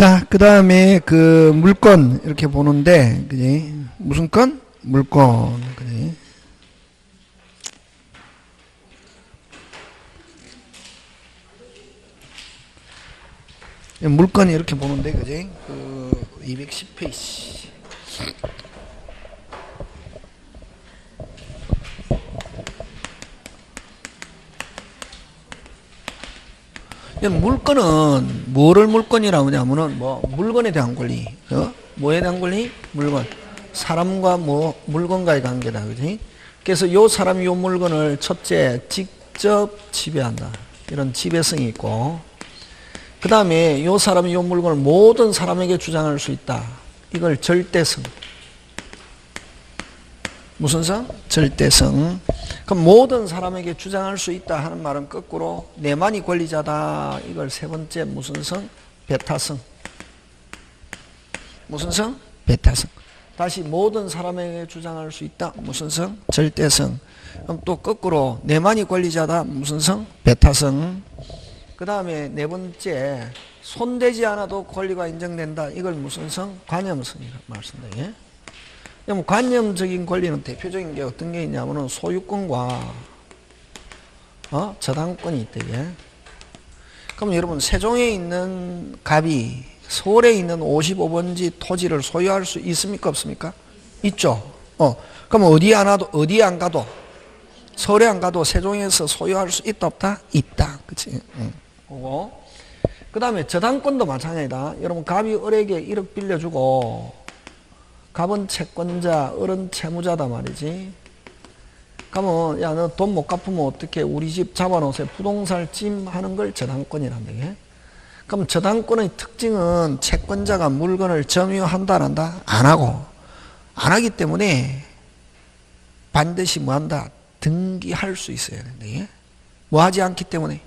자, 그 다음에 그 물건 이렇게 보는데, 그지? 무슨 건? 물건, 그지? 물건이 이렇게 보는데, 그지? 그 210페이지. 물건은 뭐를 물건이라고 하냐면은 뭐 물건에 대한 권리, 뭐에 대한 권리? 물건. 사람과 뭐 물건과의 관계다, 그지? 그래서 요 사람이 요 물건을 첫째 직접 지배한다. 이런 지배성이 있고, 그 다음에 요 사람이 요 물건을 모든 사람에게 주장할 수 있다. 이걸 절대성. 무슨 성? 절대성. 그럼 모든 사람에게 주장할 수 있다 하는 말은 거꾸로 내만이 권리자다. 이걸 세 번째 무슨 성? 배타성. 무슨 성? 배타성. 다시 모든 사람에게 주장할 수 있다. 무슨 성? 절대성. 그럼 또 거꾸로 내만이 권리자다. 무슨 성? 배타성. 그 다음에 네 번째 손대지 않아도 권리가 인정된다. 이걸 무슨 성? 관념성이라고 말씀드려요. 관념적인 권리는 대표적인 게 어떤 게 있냐면은 소유권과 저당권이 있대요. 그럼 여러분 세종에 있는 갑이 서울에 있는 55번지 토지를 소유할 수 있습니까? 없습니까? 있죠. 그럼 어디 안 가도 서울에 안 가도 세종에서 소유할 수 있다 없다? 있다. 그치? 그 다음에 저당권도 마찬가지다. 여러분 갑이 을에게 1억 빌려주고 갑은 채권자, 을은 채무자다 말이지. 그러면 야, 너 돈 못 갚으면 어떻게 우리 집 잡아놓으세요. 부동산을 찜하는 걸 저당권이란다. 이게. 그럼 저당권의 특징은 채권자가 물건을 점유한다 안 한다? 안 하고. 안 하기 때문에 반드시 뭐 한다? 등기할 수 있어야 된다. 이게. 뭐 하지 않기 때문에?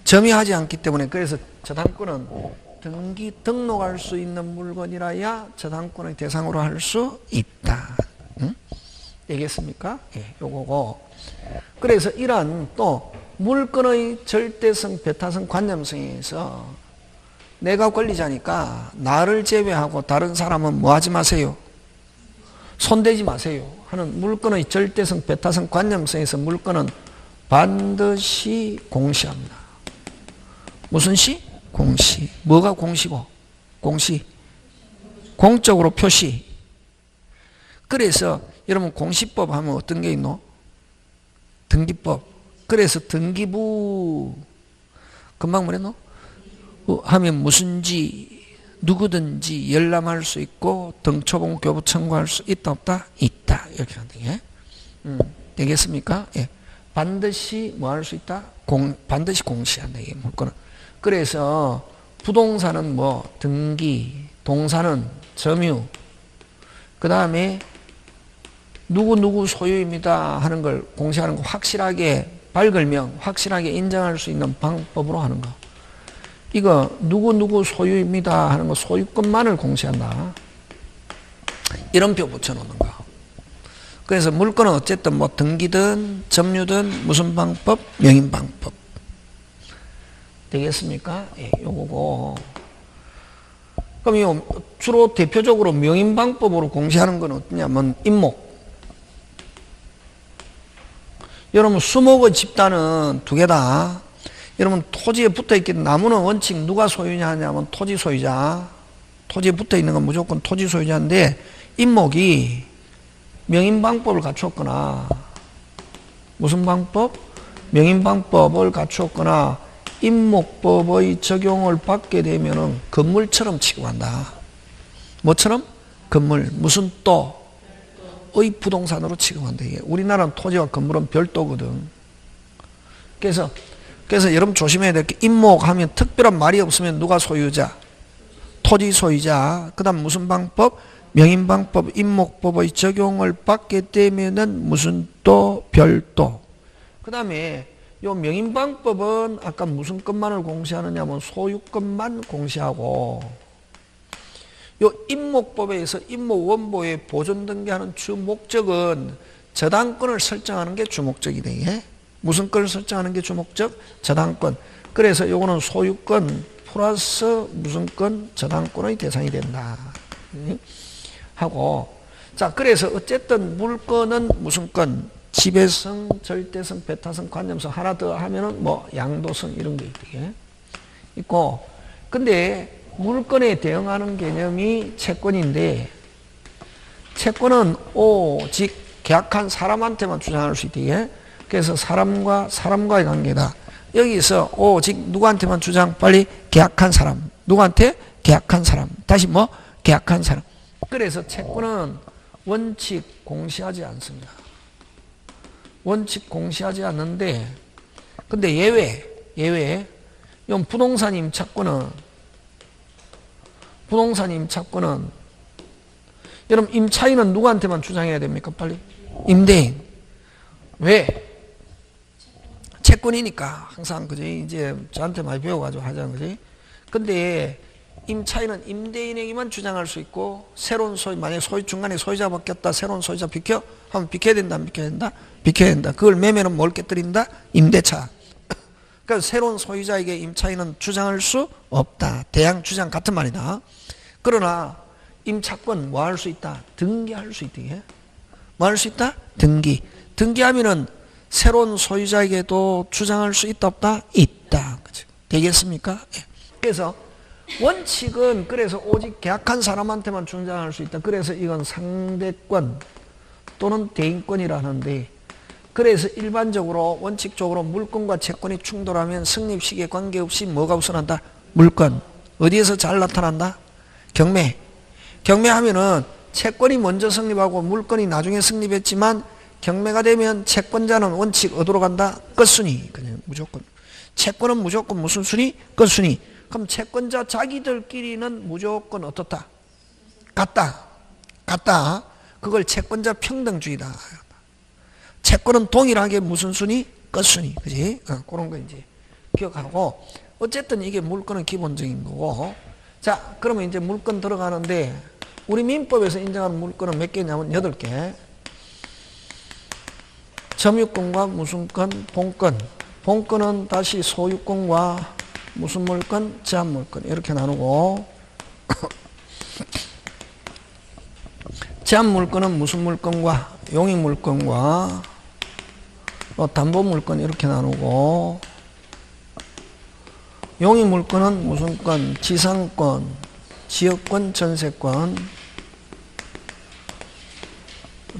점유하지 않기 때문에. 그래서 저당권은 등록할 수 있는 물건이라야 저당권의 대상으로 할 수 있다. 응? 되겠습니까? 예, 요거고. 그래서 이러한 또 물건의 절대성, 배타성, 관념성에서 내가 권리자니까 나를 제외하고 다른 사람은 뭐 하지 마세요? 손대지 마세요. 하는 물건의 절대성, 배타성, 관념성에서 물건은 반드시 공시합니다. 무슨 시? 공시. 뭐가 공시고? 공시. 공적으로 표시. 그래서 여러분 공시법 하면 어떤 게 있노? 등기법. 그래서 등기부 금방 뭐랬노? 하면 무슨지 누구든지 열람할 수 있고 등초봉 교부 청구할 수 있다 없다? 있다. 이렇게 하는 게. 되겠습니까? 예. 반드시 뭐 할 수 있다? 반드시 공시한다. 이게 물건은. 그래서 부동산은 뭐 등기, 동산은 점유, 그 다음에 누구 소유입니다 하는 걸 공시하는 거 확실하게 발글명, 확실하게 인정할 수 있는 방법으로 하는 거. 이거 누구 소유입니다 하는 거 소유권만을 공시한다. 이름표 붙여놓는 거. 그래서 물건은 어쨌든 뭐 등기든 점유든 무슨 방법? 명인방법. 되겠습니까? 예, 요거고. 그럼 요 주로 대표적으로 명인방법으로 공시하는 건 어떠냐면 임목. 여러분 수목의 집단은 두 개다. 여러분 토지에 붙어있긴 나무는 원칙 누가 소유냐 하냐면 토지 소유자. 토지에 붙어있는 건 무조건 토지 소유자인데 임목이 명인방법을 갖추었거나 무슨 방법? 명인방법을 갖추었거나 임목법의 적용을 받게 되면은 건물처럼 취급한다. 뭐처럼? 건물. 무슨 또의 부동산으로 취급한다. 이게. 우리나라는 토지와 건물은 별도거든. 그래서 여러분 조심해야 될 게 임목하면 특별한 말이 없으면 누가 소유자? 토지 소유자. 그 다음 무슨 방법? 명인방법, 임목법의 적용을 받게 되면은 무슨 또 별도. 그 다음에 요 명인방법은 아까 무슨 것만을 공시하느냐 하면 소유권만 공시하고 요 임목법에서 임목원보에 보존등기하는 주목적은 저당권을 설정하는 게 주목적이네. 무슨 걸 설정하는 게 주목적? 저당권. 그래서 요거는 소유권 플러스 무슨 건 저당권의 대상이 된다. 하고 자 그래서 어쨌든 물건은 무슨 건 지배성, 절대성, 배타성, 관념성 하나 더 하면은 뭐 양도성 이런 게 있고 근데 물건에 대응하는 개념이 채권인데 채권은 오직 계약한 사람한테만 주장할 수 있대. 그래서 사람과의 관계다. 여기서 오직 누구한테만 주장? 빨리 계약한 사람. 누구한테? 계약한 사람. 다시 뭐? 계약한 사람. 그래서 채권은 원칙 공시하지 않습니다. 원칙 공시하지 않는데 근데 예외 이건 부동산 임차권은 여러분 임차인은 누구한테만 주장해야 됩니까? 빨리 임대인. 왜? 채권이니까 항상 그지 이제 저한테 많이 배워가지고 하잖아 그지. 근데 임차인은 임대인에게만 주장할 수 있고 새로운 소유 만약에 중간에 소유자 바뀌었다 새로운 소유자 비켜 하면 비켜야 된다 안 비켜야 된다? 비켜야 된다. 그걸 매매는 뭘 깨뜨린다? 임대차. 그러니까 새로운 소유자에게 임차인은 주장할 수 없다. 대양 주장 같은 말이다. 그러나 임차권 뭐 할 수 있다? 등기할 수 있다. 뭐 할 수 있다? 등기. 등기하면은 새로운 소유자에게도 주장할 수 있다 없다? 있다. 그죠? 되겠습니까? 그래서 원칙은 그래서 오직 계약한 사람한테만 주장할 수 있다. 그래서 이건 상대권 또는 대인권이라는데 그래서 일반적으로 원칙적으로 물건과 채권이 충돌하면 승립 시기에 관계없이 뭐가 우선한다? 물건. 어디에서 잘 나타난다? 경매. 경매하면은 채권이 먼저 승립하고 물건이 나중에 승립했지만 경매가 되면 채권자는 원칙 어디로 간다? 끝순위. 그냥 무조건. 채권은 무조건 무슨 순위? 끝순위. 그럼 채권자 자기들끼리는 무조건 어떻다? 같다. 그걸 채권자 평등주의다. 채권은 동일하게 무슨 순위? 끝순위. 그지? 그런 거 이제 기억하고 어쨌든 이게 물건은 기본적인 거고 자 그러면 이제 물건 들어가는데 우리 민법에서 인정하는 물건은 몇 개냐면 8개. 점유권과 무슨 건? 본권. 본권은 다시 소유권과 무슨 물건? 제한물권 이렇게 나누고 제한물권은 무슨 물건과 용익물건과 담보물건 이렇게 나누고 용익물건은 무슨 건? 지상권, 지역권,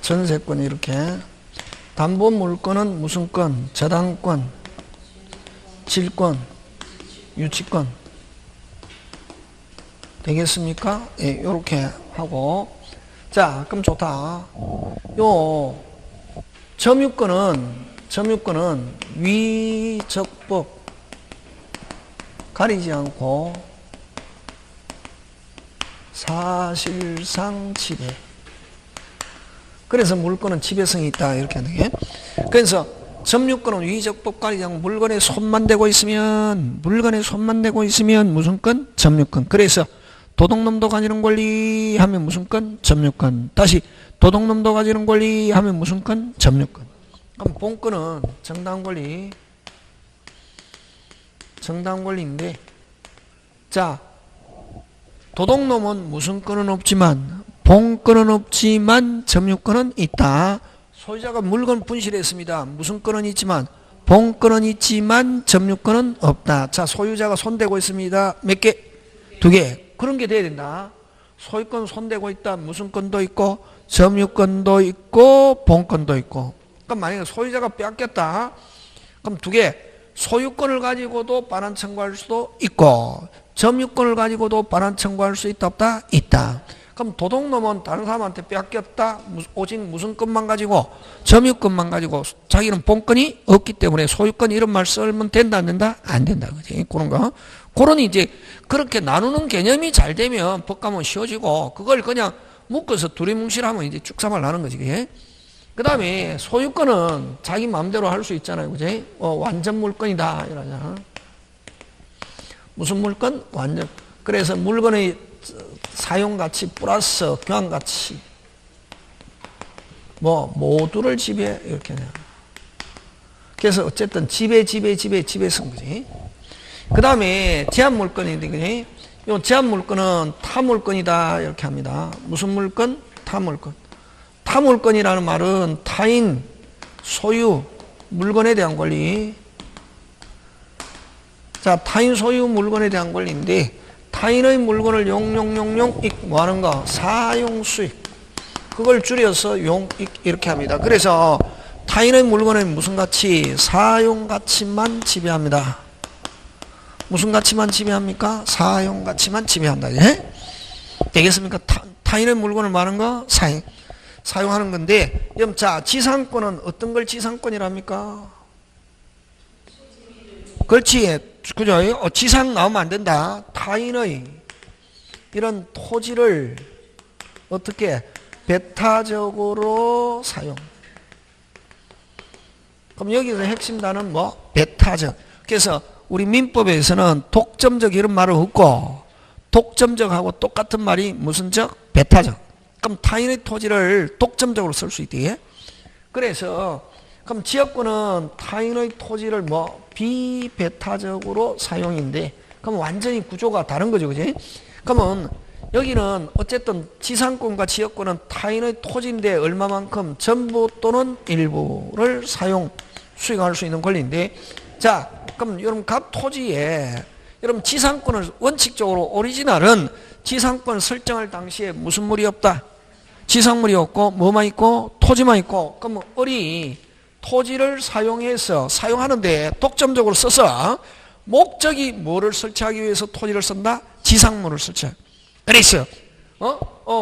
전세권 이렇게 담보물건은 무슨 건? 저당권, 질권, 유치권 되겠습니까? 예, 이렇게 하고 자 그럼 좋다. 요 점유권은 위적법 가리지 않고 사실상 지배. 그래서 물건은 지배성이 있다 이렇게 하는 게. 그래서 점유권은 위적법 가리지 않고 물건에 손만 대고 있으면 무슨 건? 점유권. 그래서 도둑놈도 가지는 권리 하면 무슨 건? 점유권. 다시 도둑놈도 가지는 권리 하면 무슨 건? 점유권. 그럼 본권은 정당권리인데 자 도둑놈은 무슨 권은 없지만 본권은 없지만 점유권은 있다. 소유자가 물건 분실했습니다. 무슨 권은 있지만 본권은 있지만 점유권은 없다. 자 소유자가 손대고 있습니다. 몇 개? 2개. 그런 게 돼야 된다. 소유권 손대고 있다. 무슨 권도 있고 점유권도 있고 본권도 있고. 그럼 만약에 소유자가 뺏겼다. 그럼 2개. 소유권을 가지고도 반환 청구할 수도 있고 점유권을 가지고도 반환 청구할 수 있다 없다? 있다. 그럼 도둑놈은 다른 사람한테 뺏겼다. 오직 무슨 것만 가지고? 점유권만 가지고 자기는 본권이 없기 때문에 소유권 이런 말 쓰면 된다 안 된다? 안 된다. 그지? 그런 거. 그러니 이제 그렇게 나누는 개념이 잘 되면 법감은 쉬워지고 그걸 그냥 묶어서 두리뭉실하면 이제 쭉사발 나는 거지. 그게. 그 다음에 소유권은 자기 마음대로 할 수 있잖아요. 그지? 완전 물건이다. 이러잖아. 무슨 물건? 완전. 그래서 물건의 사용가치 플러스 교환가치 모두를 지배 이렇게 해요. 그래서 어쨌든 지배성 거지. 그 다음에 제한물건인데, 그지? 요 제한물건은 타물건이다. 이렇게 합니다. 무슨 물건? 타물건. 타물건이라는 말은 타인, 소유, 물건에 대한 권리. 자, 타인 소유 물건에 대한 권리인데, 타인의 물건을 용용용용 뭐 하는 거? 사용수익. 그걸 줄여서 용익 이렇게 합니다. 그래서 타인의 물건은 무슨 가치? 사용가치만 지배합니다. 무슨 가치만 지배합니까? 사용가치만 지배한다. 예? 되겠습니까? 타인의 물건을 말하는 거? 사용하는 건데, 그럼 자, 지상권은 어떤 걸 지상권이랍니까? 그렇지. 그죠? 지상 나오면 안 된다. 타인의 이런 토지를 어떻게 배타적으로 사용. 그럼 여기서 핵심 단어는 뭐? 배타적. 그래서 우리 민법에서는 독점적 이런 말은 없고, 독점적하고 똑같은 말이 무슨 적? 배타적. 그럼 타인의 토지를 독점적으로 쓸 수 있대. 그래서 그럼 지역권은 타인의 토지를 뭐 비배타적으로 사용인데, 그럼 완전히 구조가 다른 거죠, 그지? 그러면 여기는 어쨌든 지상권과 지역권은 타인의 토지인데 얼마만큼? 전부 또는 일부를 수익할 수 있는 권리인데, 자, 그럼 여러분 각 토지에 여러분 지상권을 원칙적으로 오리지널은 지상권 설정할 당시에 무슨 물이 없다? 지상물이 없고 뭐만 있고? 토지만 있고. 그럼 어리 토지를 사용하는데 독점적으로 써서 목적이 뭐를 설치하기 위해서 토지를 쓴다? 지상물을 설치해. 그랬어요.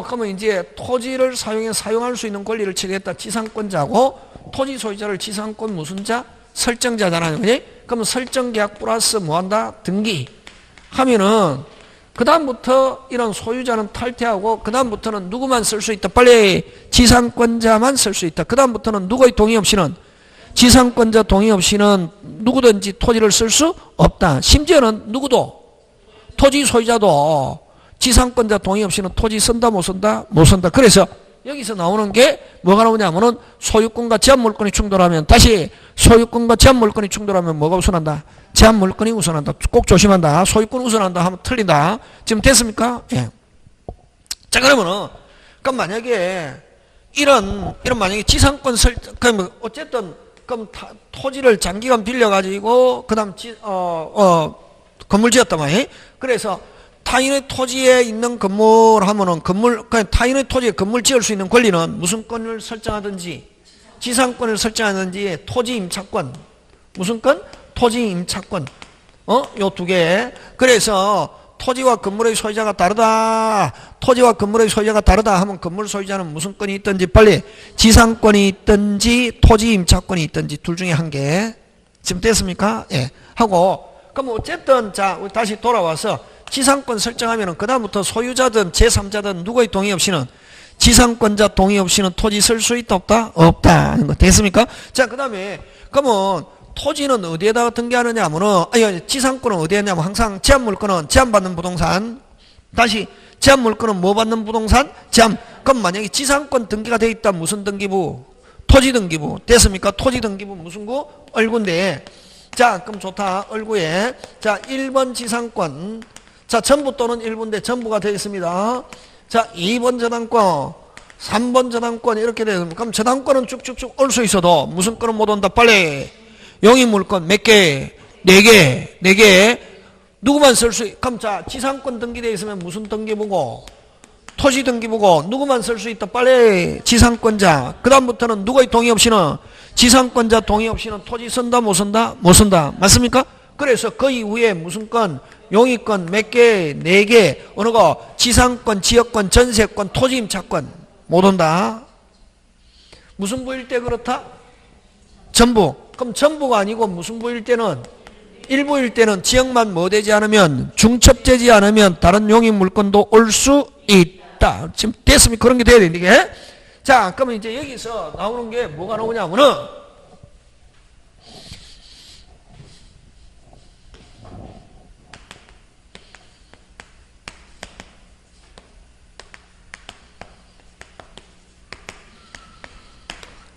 그러면 이제 토지를 사용할 수 있는 권리를 취득했다. 지상권자고, 토지 소유자를 지상권 무슨 자? 설정자잖아요. 그지? 그러면 설정계약 플러스 뭐 한다? 등기. 하면은, 그다음부터 이런 소유자는 탈퇴하고, 그다음부터는 누구만 쓸 수 있다? 빨리 지상권자만 쓸 수 있다. 그다음부터는 누구의 동의 없이는, 지상권자 동의 없이는 누구든지 토지를 쓸 수 없다. 심지어는 누구도, 토지 소유자도 지상권자 동의 없이는 토지 쓴다, 못 쓴다? 못 쓴다. 그래서 여기서 나오는 게 뭐가 나오냐면은 소유권과 제한물권이 충돌하면, 다시 소유권과 제한물권이 충돌하면 뭐가 우선한다? 제한물권이 우선한다. 꼭 조심한다. 소유권 우선한다 하면 틀린다. 지금 됐습니까? 예. 자, 그러면은, 그럼 만약에 이런 만약에 지상권 그러면 어쨌든 그럼 토지를 장기간 빌려가지고 그 다음 건물 지었단 말이에요. 그래서 타인의 토지에 있는 건물 하면은 타인의 토지에 건물 지을 수 있는 권리는 무슨 권을 설정하든지, 지상권을 설정하든지, 토지 임차권. 무슨 권? 토지 임차권. 요 두 개. 그래서 토지와 건물의 소유자가 다르다. 토지와 건물의 소유자가 다르다 하면 건물 소유자는 무슨 권이 있든지, 빨리 지상권이 있든지 토지 임차권이 있든지 둘 중에 한 개. 지금 됐습니까? 예. 하고, 그럼 어쨌든 자, 우리 다시 돌아와서 지상권 설정하면은 그다음부터 소유자든 제3자든 누구의 동의 없이는, 지상권자 동의 없이는 토지 쓸 수 있다 없다? 없다 하는 거 됐습니까? 자, 그다음에 그러면 토지는 어디에다가 등기하느냐 하면은, 지상권은 어디에 했냐면 항상 제한물권은 제한받는 부동산, 다시 제한물권은 뭐 받는 부동산? 제한. 그럼 만약에 지상권 등기가 돼 있다, 무슨 등기부? 토지 등기부. 됐습니까? 토지 등기부 무슨 구? 얼구인데, 자, 그럼 좋다. 얼구에 자, 1번 지상권, 자, 전부 또는 일부인데 전부가 되어 있습니다. 자, 2번 저당권, 3번 저당권 이렇게 되어 있습니다. 그럼 저당권은 쭉쭉쭉 올 수 있어도 무슨 권은 못 온다? 빨리 용익물권 몇 개? 4개. 4개. 누구만 쓸 수 그럼 자, 지상권 등기되어 있으면 무슨 등기부고? 토지 등기부고. 누구만 쓸 수 있다? 빨리 지상권자. 그 다음부터는 누구의 동의 없이는, 지상권자 동의 없이는 토지 쓴다 못 쓴다? 못 쓴다. 맞습니까? 그래서 그 이후에 무슨 건? 용익권 몇 개? 4개. 어느 거? 지상권, 지역권, 전세권, 토지 임차권 못 온다. 무슨 부일 때 그렇다? 전부. 그럼 전부가 아니고 무슨 부일 때는? 일부일 때는 지역만 뭐 되지 않으면, 중첩되지 않으면 다른 용익물권도 올 수 있다. 지금 됐습니까? 그런 게 돼야 되는 게. 자, 그러면 이제 여기서 나오는 게 뭐가 나오냐면은,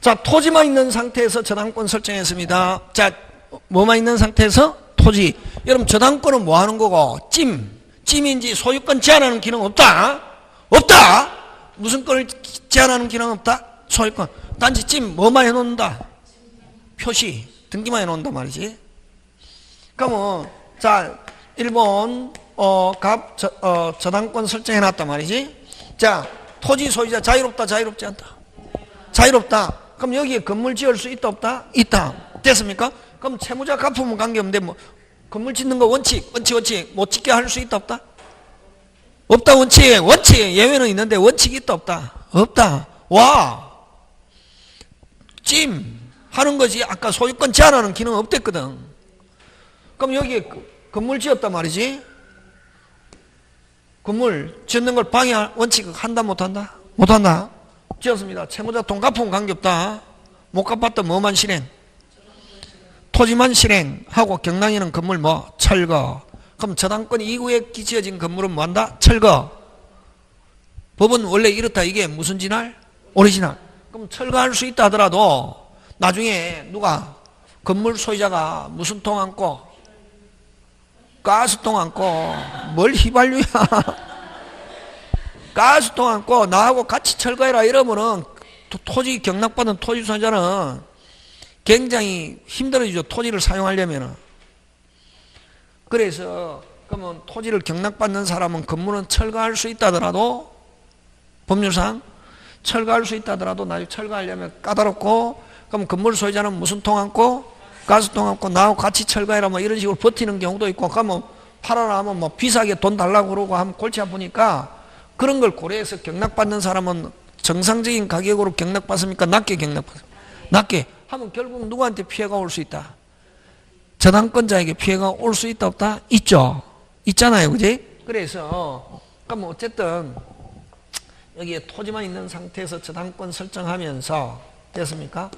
자, 토지만 있는 상태에서 저당권 설정했습니다. 자, 뭐만 있는 상태에서? 토지. 여러분 저당권은 뭐 하는 거고? 찜인지 소유권 제한하는 기능 없다? 없다? 무슨 권을 제한하는 기능 없다? 소유권. 단지 뭐만 해놓는다? 표시, 등기만 해놓는단 말이지. 그러면 자 1번 저당권 설정해놨단 말이지. 자 토지 소유자 자유롭다 자유롭지 않다? 자유롭다. 그럼 여기에 건물 지을 수 있다 없다? 있다. 됐습니까? 그럼 채무자 갚으면 관계없는데 뭐 건물 짓는 거 원칙 못 짓게 할 수 있다 없다? 없다. 원칙 예외는 있는데 원칙이 있다 없다? 없다. 와 하는 거지. 아까 소유권 제한하는 기능 없댔거든. 그럼 여기에 건물 지었단 말이지. 건물 짓는 걸 방해할 원칙 한다 못한다? 못한다. 지었습니다. 채무자 돈 갚으면 관계없다. 못 갚았다 뭐만 실행? 토지만 실행하고 경락에는 건물 뭐? 철거. 그럼 저당권 이후에 지어진 건물은 뭐한다? 철거. 법은 원래 이렇다. 이게 무슨 진할? 오리지널. 그럼 철거할 수 있다 하더라도 나중에 누가 건물 소유자가 무슨 통 안고 가스통 안고 뭘 휘발유야 가스통 안고 나하고 같이 철거해라 이러면은 토지 경락받은 토지 소유자는 굉장히 힘들어지죠. 토지를 사용하려면은. 그래서 그러면 토지를 경락받는 사람은 건물은 철거할 수 있다더라도 법률상 철거할 수 있다더라도 나중에 철거하려면 까다롭고 그럼 건물 소유자는 무슨 통 안고 가스통 안고 나하고 같이 철거해라 뭐 이런 식으로 버티는 경우도 있고 그러면 팔아라 하면 뭐 비싸게 돈 달라고 그러고 하면 골치 아프니까 그런 걸 고려해서 경락받는 사람은 정상적인 가격으로 경락받습니까? 낮게 경락받습니까? 낮게 하면 결국 누구한테 피해가 올 수 있다? 저당권자에게 피해가 올 수 있다 없다? 있죠. 있잖아요. 그지? 그래서 그럼 어쨌든 여기에 토지만 있는 상태에서 저당권 설정하면서 됐습니까?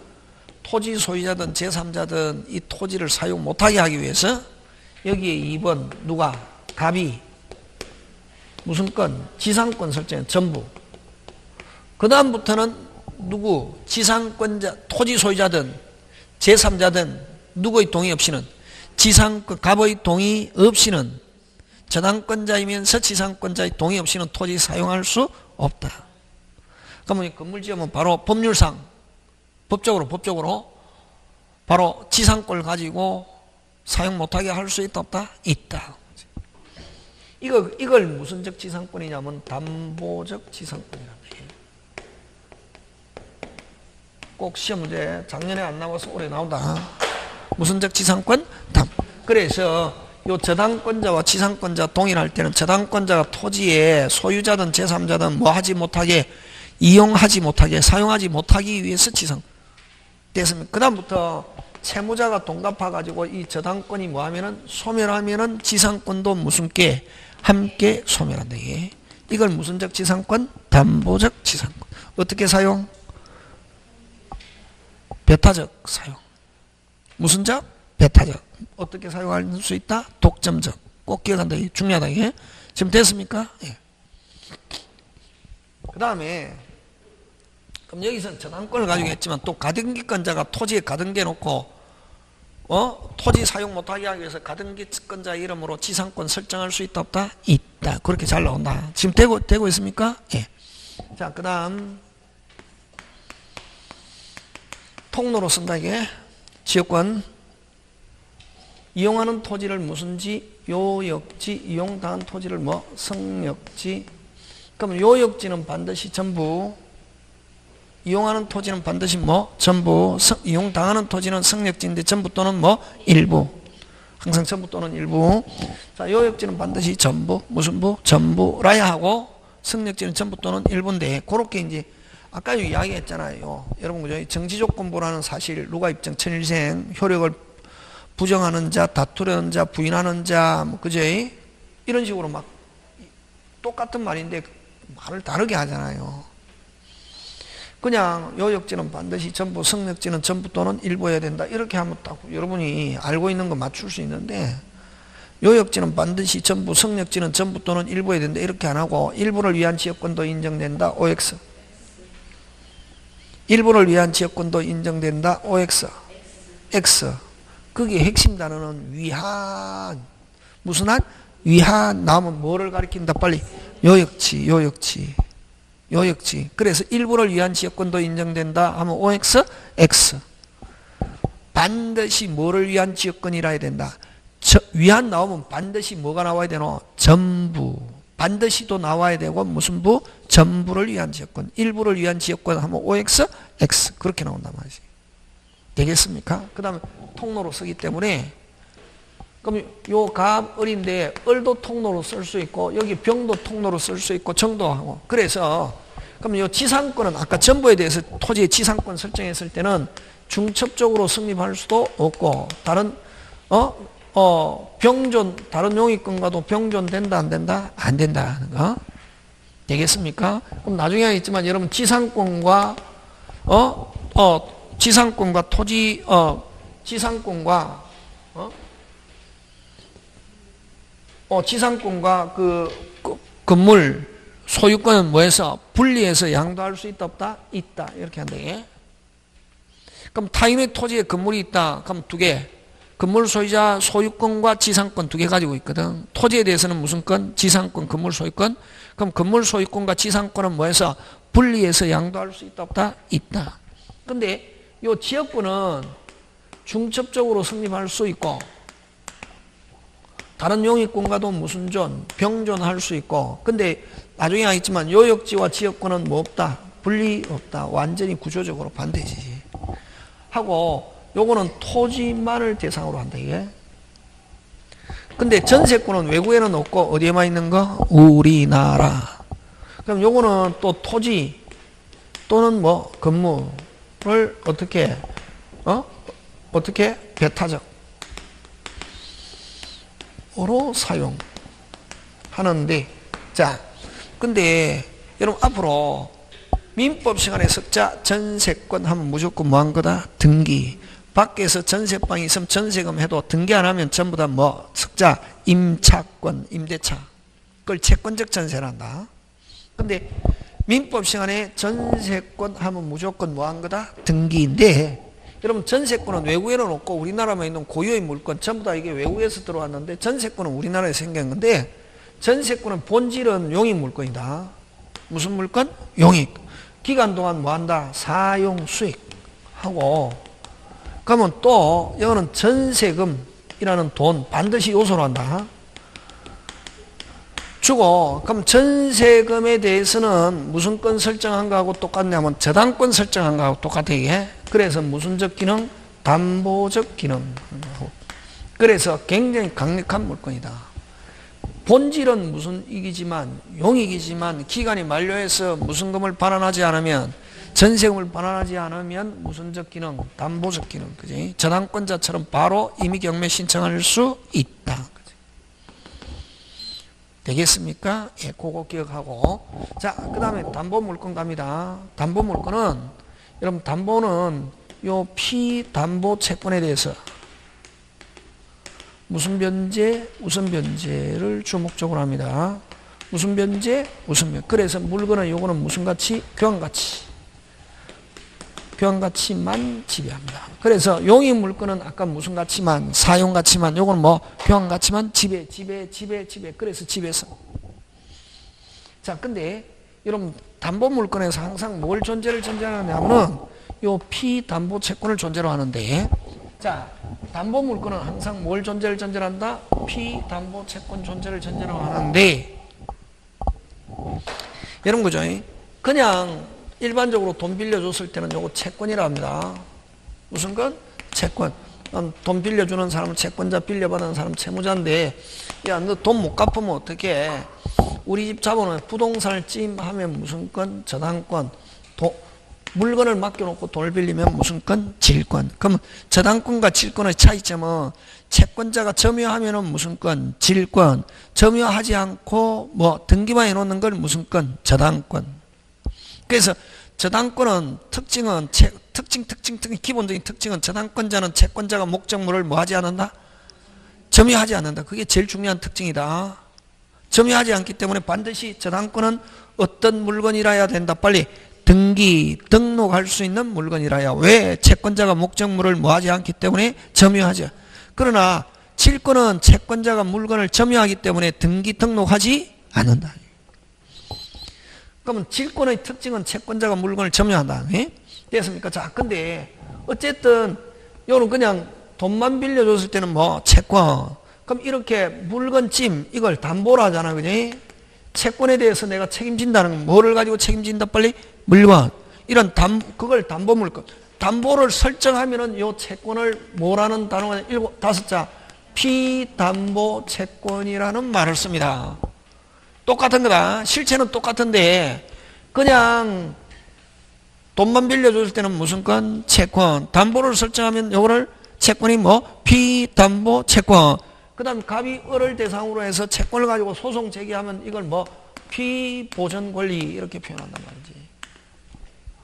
토지 소유자든 제3자든 이 토지를 사용 못하게 하기 위해서 여기에 2번 누가? 갑이 무슨 건? 지상권 설정 전부. 그 다음부터는 누구? 지상권자, 토지 소유자든 제3자든 누구의 동의 없이는 지상권, 갑의 동의 없이는 저당권자이면서 지상권자의 동의 없이는 토지 사용할 수 없다. 그러면 건물 지으면 바로 법률상 법적으로 바로 지상권을 가지고 사용 못하게 할 수 있다 없다? 있다. 이걸 무슨적 지상권이냐면 담보적 지상권이란다. 꼭 시험 문제 작년에 안 나와서 올해 나온다. 무슨적 지상권? 그래서 요 저당권자와 지상권자 동일할 때는 저당권자가 토지의 소유자든 제3자든 뭐 하지 못하게 이용하지 못하게 사용하지 못하기 위해서 지상 됐습니다. 그 다음부터 채무자가 돈 갚아가지고 이 저당권이 뭐 하면은 소멸하면은 지상권도 무슨 게 함께 소멸한다. 이걸 무슨적 지상권? 담보적 지상권. 어떻게 사용? 배타적 사용. 무슨적? 배타적. 어떻게 사용할 수 있다? 독점적. 꼭 기억한다. 중요하다. 이게. 지금 됐습니까? 예. 그 다음에 그럼 여기서는 저당권을 가지고 했지만 또 가등기권자가 토지에 가등기해 놓고 토지 사용 못하게 하기 위해서 가등기권자 이름으로 지상권 설정할 수 있다 없다? 있다. 그렇게 잘 나온다. 지금 되고 있습니까? 예. 자, 그 다음 통로로 쓴다. 이게 지역권 이용하는 토지를 무슨지 요역지 이용당한 토지를 뭐 성역지. 그럼 요역지는 반드시 전부 이용하는 토지는 반드시 뭐 전부 이용당하는 토지는 성역지인데 전부 또는 뭐 일부. 항상 전부 또는 일부. 자, 요역지는 반드시 전부 무슨 부? 전부라야 하고 성역지는 전부 또는 일부인데 그렇게 이제 아까 이야기했잖아요. 여러분 그죠? 정지조건부라는 사실 누가 입증 천일생 효력을 부정하는 자, 다투려는 자, 부인하는 자, 뭐 그죠? 이런 식으로 막 똑같은 말인데 말을 다르게 하잖아요. 그냥 요역지는 반드시 전부, 성역지는 전부 또는 일부여야 된다. 이렇게 하면 딱 여러분이 알고 있는 거 맞출 수 있는데 요역지는 반드시 전부, 성역지는 전부 또는 일부여야 된다. 이렇게 안 하고 일부를 위한 지역권도 인정된다. OX. 일부를 위한 지역권도 인정된다. OX. X. 거기에 핵심 단어는 위한. 무슨 한? 위한 나오면 뭐를 가리킨다? 빨리. 요역지, 요역지, 요역지. 그래서 일부를 위한 지역권도 인정된다 하면 OX, X. 반드시 뭐를 위한 지역권이라 해야 된다? 위한 나오면 반드시 뭐가 나와야 되노? 전부. 반드시도 나와야 되고 무슨 부? 전부를 위한 지역권. 일부를 위한 지역권 하면 OX, X. 그렇게 나온단 말이지. 되겠습니까? 그 다음에 통로로 쓰기 때문에 그럼 요 감 을인데 을도 통로로 쓸 수 있고 여기 병도 통로로 쓸 수 있고 정도 하고 그래서 그럼 요 지상권은 아까 전부에 대해서 토지의 지상권 설정했을 때는 중첩적으로 성립할 수도 없고 다른 병존 다른 용의권과도 병존된다 안 된다? 안 된다 하는 거 되겠습니까? 그럼 나중에 하겠지만 여러분 지상권과 지상권과 토지 지상권과 지상권과 그 건물 소유권은 뭐해서 분리해서 양도할 수 있다 없다? 있다 이렇게 한대. 그럼 타인의 토지에 건물이 있다. 그럼 두 개. 건물 소유자 소유권과 지상권 두 개 가지고 있거든. 토지에 대해서는 무슨 권? 지상권, 건물 소유권. 그럼 건물 소유권과 지상권은 뭐해서 분리해서 양도할 수 있다 없다? 있다. 근데 요 지역권은 중첩적으로 성립할 수 있고 다른 용의권과도 무슨 존, 병존할 수 있고 근데 나중에 하겠지만 요역지와 지역권은 뭐 없다? 분리 없다. 완전히 구조적으로 반대지. 하고 요거는 토지만을 대상으로 한다 이게. 근데 전세권은 외국에는 없고 어디에만 있는 거? 우리나라. 그럼 요거는 또 토지 또는 뭐 건물을 어떻게 배타적 으로 사용하는데 자 근데 여러분 앞으로 민법 시간에 석자 전세권 하면 무조건 뭐 한 거다? 등기. 밖에서 전세방이 있으면 전세금 해도 등기 안 하면 전부 다 뭐 석자 임차권 임대차 그걸 채권적 전세란다. 근데 민법 시간에 전세권 하면 무조건 뭐 한 거다? 등기인데 여러분 전세권은 외국에는 없고 우리나라만 있는 고유의 물건 전부 다 이게 외국에서 들어왔는데 전세권은 우리나라에 생긴 건데 전세권은 본질은 용익 물건이다. 무슨 물건? 용익. 기간 동안 뭐 한다? 사용 수익하고 그러면 또 이거는 전세금이라는 돈 반드시 요소로 한다. 주고 그럼 전세금에 대해서는 무슨 권 설정한 거하고 똑같냐면 저당권 설정한 거하고 똑같아 이게. 그래서 무슨적 기능? 담보적 기능. 그래서 굉장히 강력한 물건이다. 본질은 무슨 이기지만 용익이지만 기간이 만료해서 무슨 금을 반환하지 않으면 전세금을 반환하지 않으면 무슨적 기능? 담보적 기능. 그지? 저당권자처럼 바로 임의경매 신청할 수 있다. 그지? 되겠습니까? 예, 그거 기억하고. 자, 그 다음에 담보물건 갑니다. 담보물건은 여러분 담보는 요 피담보 채권에 대해서 무슨 변제? 우선 변제를 주목적으로 합니다. 무슨 변제? 우선 변제. 그래서 물건은 요거는 무슨 가치? 교환가치. 교환가치만 지배합니다. 그래서 용익 물건은 아까 무슨 가치만? 사용가치만. 요거는 뭐? 교환가치만 지배. 그래서 지배성. 자, 근데 여러분 담보 물건에서 항상 뭘 존재를 전제하냐면은 요 피담보 채권을 존재로 하는데 자, 담보 물건은 항상 뭘 존재를 전제한다? 피담보 채권 존재를 전제로 하는데 이런 거죠. 그냥 일반적으로 돈 빌려줬을 때는 요거 채권이라 합니다. 무슨 건? 채권. 돈 빌려주는 사람은 채권자, 빌려받는 사람은 채무자인데 야, 너 돈 못 갚으면 어떡해? 우리 집 자본은 부동산을 찜하면 무슨 건? 저당권. 물건을 맡겨놓고 돈을 빌리면 무슨 건? 질권. 그럼 저당권과 질권의 차이점은 채권자가 점유하면은 무슨 건? 질권. 점유하지 않고 뭐 등기만 해놓는 걸 무슨 건? 저당권. 그래서 저당권은 특징은 기본적인 특징은 저당권자는 채권자가 목적물을 뭐 하지 않는다? 점유하지 않는다. 그게 제일 중요한 특징이다. 점유하지 않기 때문에 반드시 저당권은 어떤 물건이라야 된다. 빨리 등록할 수 있는 물건이라야. 왜? 채권자가 목적물을 뭐 하지 않기 때문에 점유하죠. 그러나 질권은 채권자가 물건을 점유하기 때문에 등기 등록하지 않는다. 그러면 질권의 특징은 채권자가 물건을 점유한다. 예? 됐습니까? 자, 근데 어쨌든 요는 그냥 돈만 빌려줬을 때는 뭐 채권. 그럼 이렇게 물건찜 이걸 담보로 하잖아. 그지? 채권에 대해서 내가 책임진다는 건 뭐를 가지고 책임진다 빨리? 물건. 이런 그걸 담보 물건. 담보를 설정하면은 요 채권을 뭐라는 단어가 5자 피담보 채권이라는 말을 씁니다. 똑같은 거다. 실체는 똑같은데 그냥 돈만 빌려줬을 때는 무슨 건? 채권. 담보를 설정하면 요거를 채권이 뭐? 피담보 채권. 그 다음 갑이 을을 대상으로 해서 채권을 가지고 소송 제기하면 이걸 뭐? 피보전 권리 이렇게 표현한단 말이지.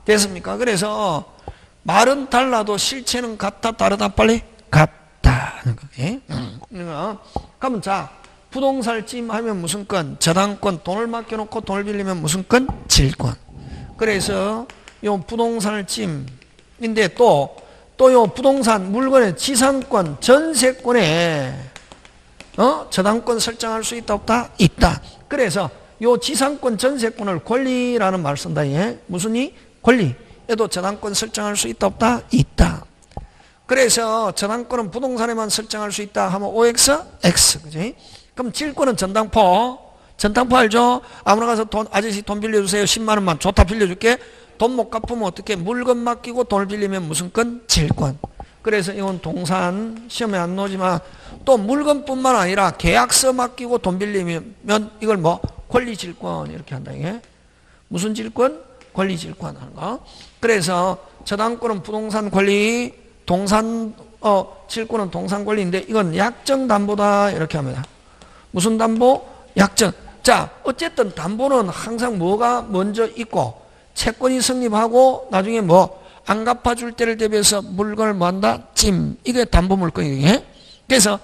됐습니까? 그래서 말은 달라도 실체는 같다 다르다 빨리? 같다. 그러면 자 부동산을 찜하면 무슨 건? 저당권. 돈을 맡겨놓고 돈을 빌리면 무슨 건? 질권. 그래서 요 부동산을 찜인데 또 요 부동산 물건의 지상권 전세권에 저당권 설정할 수 있다 없다? 있다. 그래서 요 지상권 전세권을 권리라는 말을 쓴다. 예? 무슨 이? 권리. 얘도 저당권 설정할 수 있다 없다? 있다. 그래서 저당권은 부동산에만 설정할 수 있다 하면 OX? X. 그지? 그럼 질권은 전당포. 전당포 알죠? 아무나 가서 아저씨 돈 빌려주세요. 10만 원만. 좋다 빌려줄게. 돈 못 갚으면 어떻게? 물건 맡기고 돈을 빌리면 무슨 건? 질권. 그래서 이건 동산 시험에 안 나오지만 또 물건뿐만 아니라 계약서 맡기고 돈 빌리면 이걸 뭐? 권리질권 이렇게 한다. 이게 무슨 질권? 권리질권 하는 거. 그래서 저당권은 부동산 권리, 질권은 동산 권리인데 이건 약정 담보다 이렇게 합니다. 무슨 담보? 약정. 자, 어쨌든 담보는 항상 뭐가 먼저 있고 채권이 성립하고 나중에 뭐 안 갚아줄 때를 대비해서 물건을 뭐 한다? 찜. 이게 담보 물건이에요. 그래서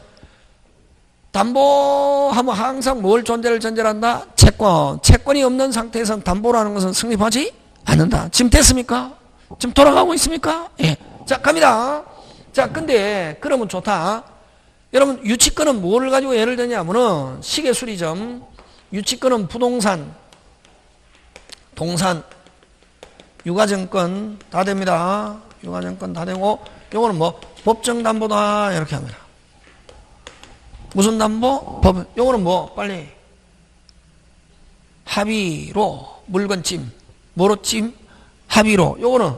담보하면 항상 뭘 전제를 전제한다? 채권. 채권이 없는 상태에서는 담보라는 것은 성립하지 않는다. 지금 됐습니까? 지금 돌아가고 있습니까? 예. 자, 갑니다. 자, 근데 그러면 좋다. 여러분 유치권은 뭐를 가지고 예를 드냐면은 시계수리점, 유치권은 부동산, 동산, 유가증권 다 됩니다. 유가증권 다 되고 요거는 뭐 법정담보다 이렇게 합니다. 무슨 담보? 법. 요거는 뭐 빨리 합의로 물건찜. 뭐로 찜? 합의로. 요거는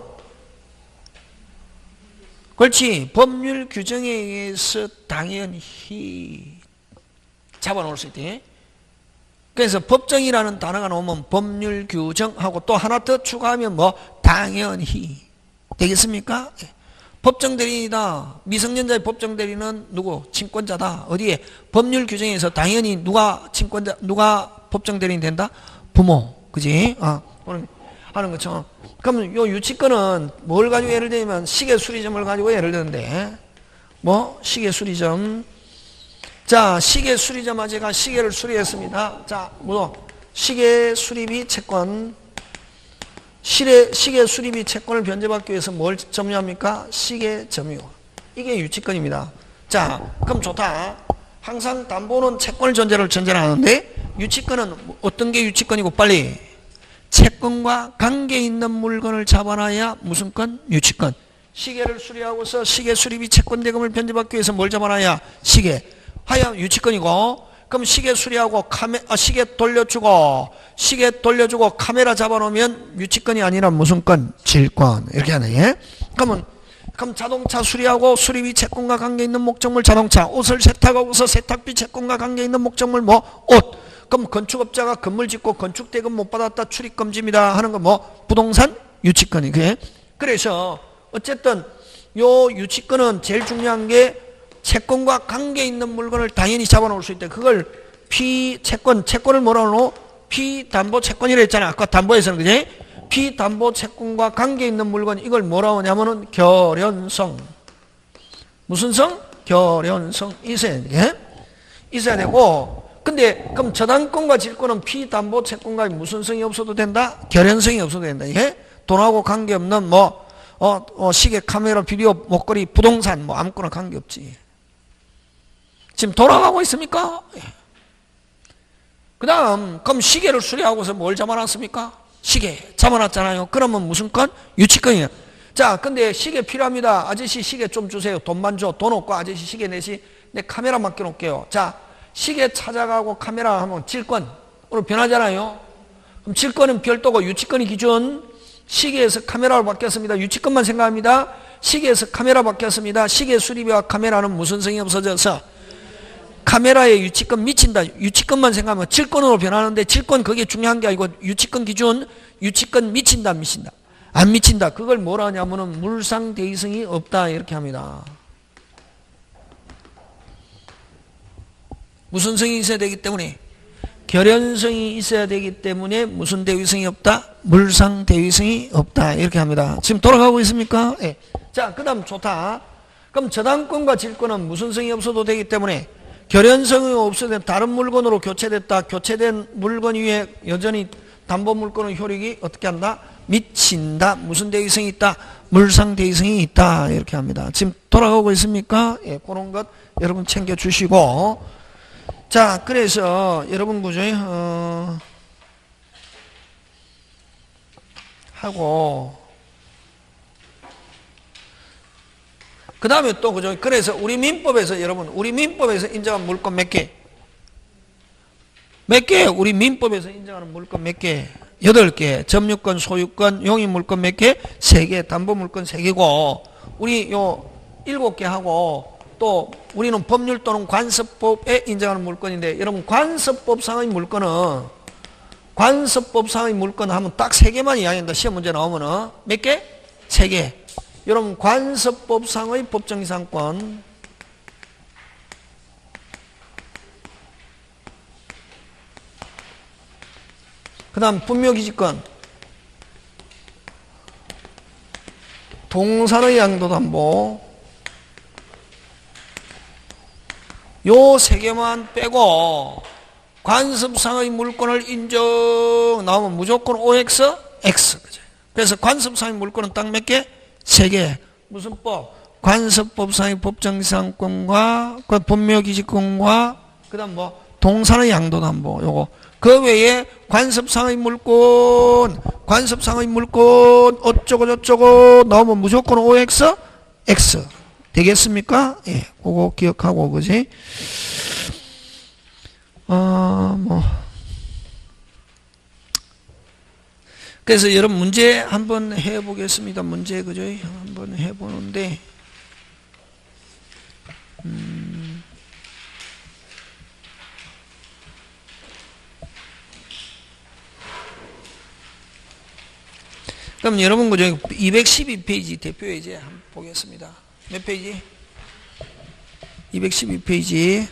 그렇지. 법률 규정에 의해서 당연히 잡아놓을 수 있대. 그래서 법정이라는 단어가 나오면 법률 규정하고 또 하나 더 추가하면 뭐 당연히 되겠습니까? 법정 대리인이다. 미성년자의 법정 대리는 누구? 친권자다. 어디에? 법률 규정에서 당연히 누가 친권자, 누가 법정 대리인 된다? 부모. 그지? 하는 것처럼. 그러면 요 유치권은 뭘 가지고 예를 들면 시계 수리점을 가지고 예를 드는데 뭐 시계 수리점. 자, 시계 수리점 제가 시계를 수리했습니다. 자, 시계 수리비 채권. 시계 수리비 채권을 변제받기 위해서 뭘 점유합니까? 시계 점유. 이게 유치권입니다. 자, 그럼 좋다. 항상 담보는 채권을 전제를 하는데 유치권은 어떤 게 유치권이고 빨리 채권과 관계 있는 물건을 잡아놔야 무슨 건? 유치권. 시계를 수리하고서 시계 수리비 채권 대금을 변제받기 위해서 뭘 잡아놔야? 시계. 하여 유치권이고. 그럼 시계 수리하고 시계 돌려주고 카메라 잡아놓으면 유치권이 아니라 무슨 건? 질권. 이렇게 하네. 그럼 자동차 수리하고 수리비 채권과 관계 있는 목적물 자동차. 옷을 세탁하고서 세탁비 채권과 관계 있는 목적물 뭐? 옷. 그럼 건축업자가 건물 짓고 건축대금 못 받았다 출입금지입니다 하는 거 뭐? 부동산 유치권이. 그래서 어쨌든 요 유치권은 제일 중요한 게 채권과 관계 있는 물건을 당연히 잡아놓을 수 있다. 그걸 채권을 뭐라고 하노? 피담보 채권이라 했잖아. 아까 담보에서는. 그지? 피담보 채권과 관계 있는 물건 이걸 뭐라고 하냐면은 결연성. 무슨 성? 결연성 있어야 돼. 있어야 되고. 근데 그럼 저당권과 질권은 피담보 채권과 무슨 성이 없어도 된다? 결연성이 없어도 된다. 예? 돈하고 관계없는 시계, 카메라, 비디오, 목걸이, 부동산 뭐 아무거나 관계없지. 지금 돌아가고 있습니까? 예. 그 다음, 그럼 시계를 수리하고서 뭘 잡아놨습니까? 시계 잡아놨잖아요. 그러면 무슨 건? 유치권이에요. 자, 근데 시계 필요합니다. 아저씨 시계 좀 주세요. 돈만 줘. 돈 없고 아저씨 시계 내시. 내 카메라 맡겨놓을게요. 자, 시계 찾아가고 카메라 하면 질권으로 변하잖아요. 그럼 질권은 별도고 유치권이 기준. 시계에서 카메라로 바뀌었습니다. 유치권만 생각합니다. 시계에서 카메라 바뀌었습니다. 시계 수리비와 카메라는 무슨 성이 없어져서 카메라에 유치권 미친다. 유치권만 생각하면 질권으로 변하는데 질권 그게 중요한 게 아니고 유치권 기준. 유치권 미친다 안 미친다? 안 미친다. 그걸 뭐라 하냐면은 물상대위성이 없다 이렇게 합니다. 무슨 성이 있어야 되기 때문에? 결연성이 있어야 되기 때문에 무슨 대위성이 없다? 물상대위성이 없다 이렇게 합니다. 지금 돌아가고 있습니까? 예. 자, 그 다음 좋다. 그럼 저당권과 질권은 무슨 성이 없어도 되기 때문에 결연성이 없어도 다른 물건으로 교체됐다. 교체된 물건 위에 여전히 담보물권의 효력이 어떻게 한다? 미친다. 무슨 대위성이 있다? 물상대위성이 있다 이렇게 합니다. 지금 돌아가고 있습니까? 예, 그런 것 여러분 챙겨주시고, 자, 그래서 여러분 그죠? 하고 그 다음에 또 그죠? 그래서 우리 민법에서 여러분 우리 민법에서 인정한 물권 몇 개? 몇 개? 우리 민법에서 인정하는 물권 몇 개? 8개. 점유권, 소유권, 용익물권 몇 개? 3개. 담보물권 3개고 우리 요 7개 하고 또 우리는 법률 또는 관습법에 인정하는 물건인데 여러분 관습법상의 물건은 관습법상의 물건 하면 딱 3개만 이야기한다. 시험 문제 나오면은 몇 개? 3개. 여러분 관습법상의 법정이상권 그 다음 분묘기지권 동산의 양도담보 요 3개만 빼고 관습상의 물건을 인정 나오면 무조건 OX, X. 그래서 관습상의 물건은 딱 몇 개? 3개. 무슨 법? 관습법상의 법정이상권과 그 분묘기지권과 그 다음 뭐 동산의 양도담보 요거. 그 외에 관습상의 물건 어쩌고 저쩌고 나오면 무조건 OX, X. 되겠습니까? 예, 그거 기억하고, 그지? 그래서 여러분 문제 한번 해보겠습니다. 문제, 그죠? 한번 해보는데, 그럼 여러분, 그죠? 212페이지 대표예제 한번 보겠습니다. 몇 페이지? 212페이지.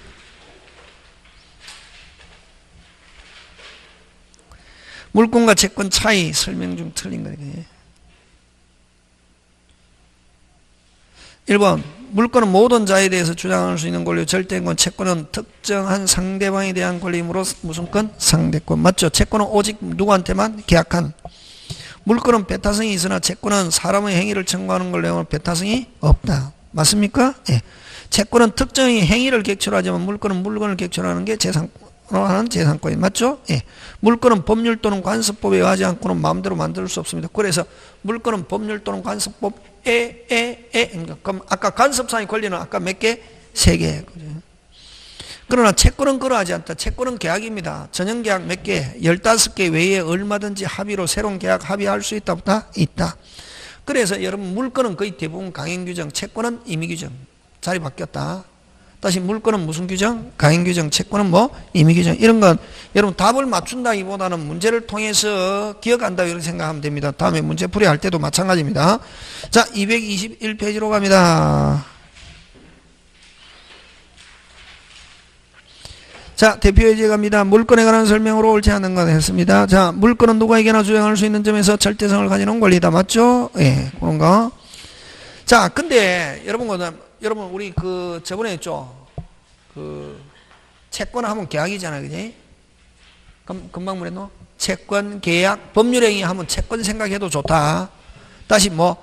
물권과 채권 차이 설명 중 틀린 거예요. 1번 물권은 모든 자에 대해서 주장할 수 있는 권리, 절대권, 채권은 특정한 상대방에 대한 권리이므로 무슨 권? 상대권. 맞죠? 채권은 오직 누구한테만? 계약한. 물권은 배타성이 있으나 채권은 사람의 행위를 청구하는 걸 내용으로 배타성이 없다. 맞습니까? 예. 채권은 특정의 행위를 객체로하지만 물권은 물건을 객체로하는 게 재산으로 하는 재산권이 맞죠? 예. 물권은 법률 또는 관습법에 의하지 않고는 마음대로 만들 수 없습니다. 그래서 물권은 법률 또는 관습법에 그럼 아까 관습상의 권리는 아까 몇 개? 3개. 그러나 채권은 그러하지 않다. 채권은 계약입니다. 전형계약 몇 개? 15개 외에 얼마든지 합의로 새로운 계약 합의할 수 있다 없다? 있다. 그래서 여러분 물권은 거의 대부분 강행규정, 채권은 임의규정. 자리 바뀌었다. 다시 물권은 무슨 규정? 강행규정, 채권은 뭐? 임의규정. 이런 건 여러분 답을 맞춘다기보다는 문제를 통해서 기억한다 이렇게 생각하면 됩니다. 다음에 문제 풀이할 때도 마찬가지입니다. 자, 221페이지로 갑니다. 자, 대표예제 갑니다. 물권에 관한 설명으로 옳지 않은 건 했습니다. 자, 물권은 누구에게나 주장할 수 있는 점에서 절대성을 가지는 권리다. 맞죠? 예, 그런 거. 자, 근데 여러분 우리 그 저번에 했죠. 그 채권 하면 계약이잖아요, 그지? 금방 뭐랬노? 채권, 계약, 법률행위 하면 채권 생각해도 좋다. 다시 뭐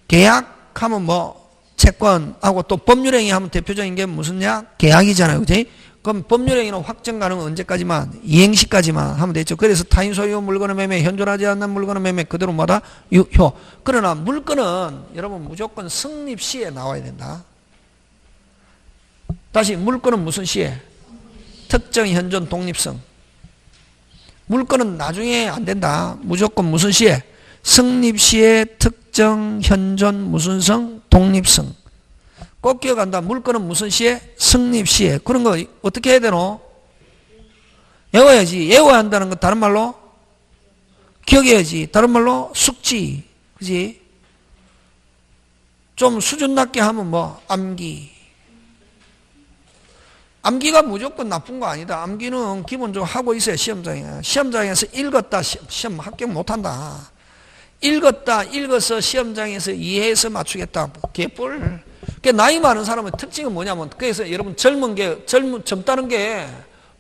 계약하면 뭐 채권하고 또 법률행위 하면 대표적인 게 무슨냐? 계약이잖아요. 그지? 그럼 법률행위는 확정 가능은 언제까지만? 이행시까지만 하면 되죠. 그래서 타인 소유 물건의 매매, 현존하지 않는 물건의 매매 그대로 뭐다? 유효. 그러나 물건은 여러분 무조건 성립 시에 나와야 된다. 다시 물건은 무슨 시에? 특정 현존 독립성. 물건은 나중에 안 된다. 무조건 무슨 시에? 성립 시에 특정 현존 무슨 성? 독립성. 꼭 기억한다. 물건은 무슨 시에? 성립 시에. 그런 거 어떻게 해야 되노? 외워야지. 외워야 한다는 거 다른 말로 기억해야지. 다른 말로 숙지. 그지? 좀 수준 낮게 하면 뭐 암기. 암기가 무조건 나쁜 거 아니다. 암기는 기본적으로 하고 있어야 시험장에. 시험장에서 읽었다 시험 합격 못한다. 읽어서 시험장에서 이해해서 맞추겠다. 개뿔. 나이 많은 사람의 특징은 뭐냐면, 그래서 여러분 젊다는 게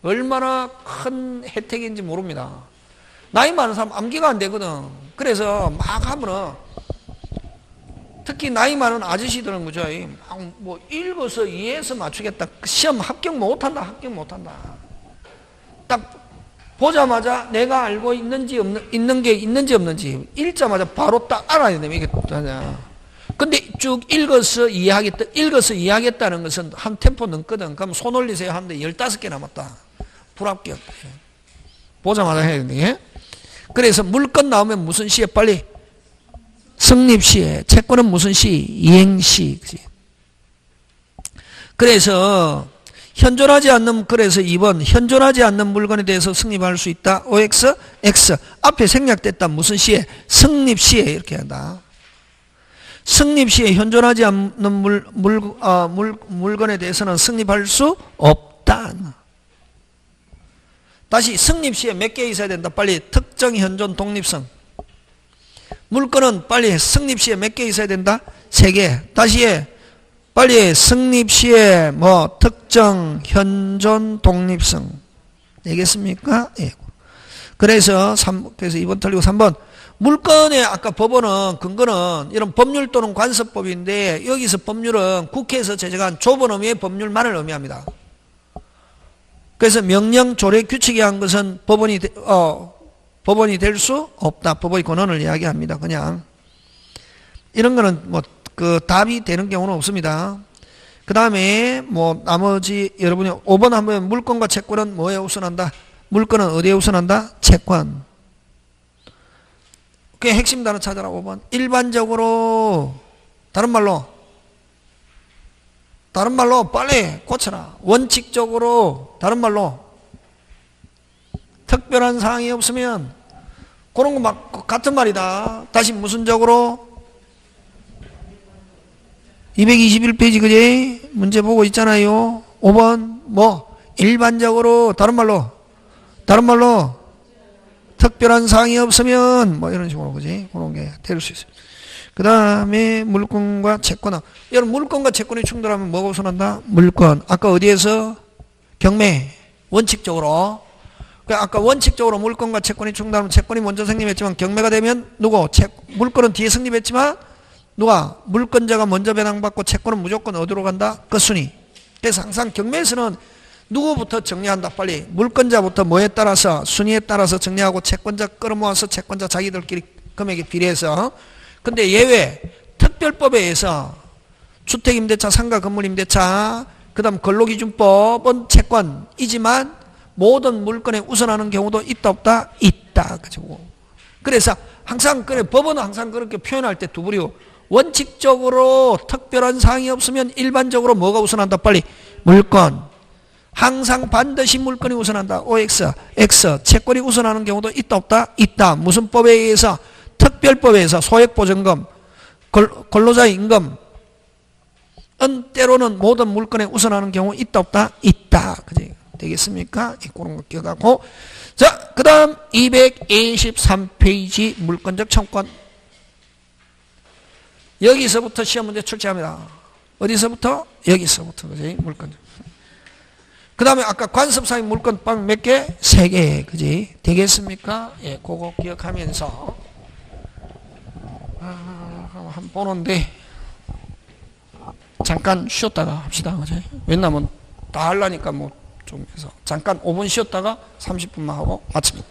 얼마나 큰 혜택인지 모릅니다. 나이 많은 사람 암기가 안 되거든. 그래서 막 하면은, 특히 나이 많은 아저씨들은 그죠? 뭐 읽어서 이해해서 맞추겠다. 시험 합격 못한다. 딱 보자마자 내가 알고 있는 게 있는지 없는지 읽자마자 바로 딱 알아야 됩니다. 이게 근데 쭉 읽어서 이해하겠다는 것은 한 템포 넘거든. 그럼 손 올리세요 하는데 15개 남았다. 불합격. 보자마자 해야 되네. 그래서 물건 나오면 무슨 시에 빨리? 성립시에. 채권은 무슨 시? 이행시. 그래서 현존하지 않는, 그래서 2번 현존하지 않는 물건에 대해서 성립할 수 있다. OX, X. 앞에 생략됐다. 무슨 시에? 성립시에. 이렇게 한다. 성립시에 현존하지 않는 물건에 대해서는 성립할 수 없다. 다시 성립시에 몇 개 있어야 된다. 빨리 특정 현존 독립성. 물건은 빨리 성립시에 몇 개 있어야 된다. 3개. 다시 해. 빨리 성립시에 뭐 특정 현존 독립성. 되겠습니까? 예. 그래서 2번 틀리고 3번. 물건의 아까 법원은 근거는 이런 법률 또는 관습법인데, 여기서 법률은 국회에서 제정한 좁은 의미의 법률만을 의미합니다. 그래서 명령, 조례, 규칙에 한 것은 법원이 될 수 없다. 법의 권한을 이야기합니다. 그냥 이런 거는 뭐 그 답이 되는 경우는 없습니다. 그 다음에 뭐 나머지 여러분이 5번 한번 물건과 채권은 뭐에 우선한다? 물건은 어디에 우선한다? 채권. 그게 핵심 단어 찾아라. 5번. 일반적으로, 다른 말로 빨리 고쳐라. 원칙적으로, 다른 말로 특별한 사항이 없으면, 그런 거 막 같은 말이다. 다시 무슨 적으로? 221페이지 그지? 문제 보고 있잖아요. 5번 뭐 일반적으로, 다른 말로 특별한 사항이 없으면 뭐 이런 식으로 그지? 그런 게 될 수 있어요. 그 다음에 물건과 채권. 여러분 물건과 채권이 충돌하면 뭐가 우선한다? 물건. 아까 어디에서? 경매. 원칙적으로. 아까 원칙적으로 물건과 채권이 충돌하면 채권이 먼저 성립했지만, 경매가 되면 누구? 물건은 뒤에 성립했지만 누가? 물건자가 먼저 배당받고 채권은 무조건 어디로 간다? 끝순위. 그래서 항상 경매에서는 누구부터 정리한다? 빨리 물건자부터 뭐에 따라서? 순위에 따라서 정리하고, 채권자 끌어모아서 채권자 자기들끼리 금액에 비례해서. 근데 예외 특별법에 의해서 주택임대차, 상가 건물임대차, 그 다음 근로기준법은 채권이지만 모든 물건에 우선하는 경우도 있다 없다? 있다. 그죠? 그래서 항상 법원은 항상 그렇게 표현할 때 두 부류. 원칙적으로 특별한 사항이 없으면 일반적으로 뭐가 우선한다? 빨리 물건. 항상 반드시 물건이 우선한다. OX, X. 채권이 우선하는 경우도 있다 없다? 있다. 무슨 법에 의해서? 특별법에 의해서. 소액보전금, 근로자 임금은 때로는 모든 물건에 우선하는 경우 있다 없다? 있다. 그지? 되겠습니까? 그런 거 기억하고. 자, 그 다음 223페이지 물건적 청권. 여기서부터 시험 문제 출제합니다. 어디서부터? 여기서부터. 그지? 물건적. 그 다음에 아까 관습사의 물건빵 몇 개? 3개. 그지? 되겠습니까? 예, 그거 기억하면서 한번 보는데, 잠깐 쉬었다가 합시다. 그죠? 왜냐면 다 하려니까 뭐 좀 해서 잠깐 5분 쉬었다가 30분만 하고 마칩니다.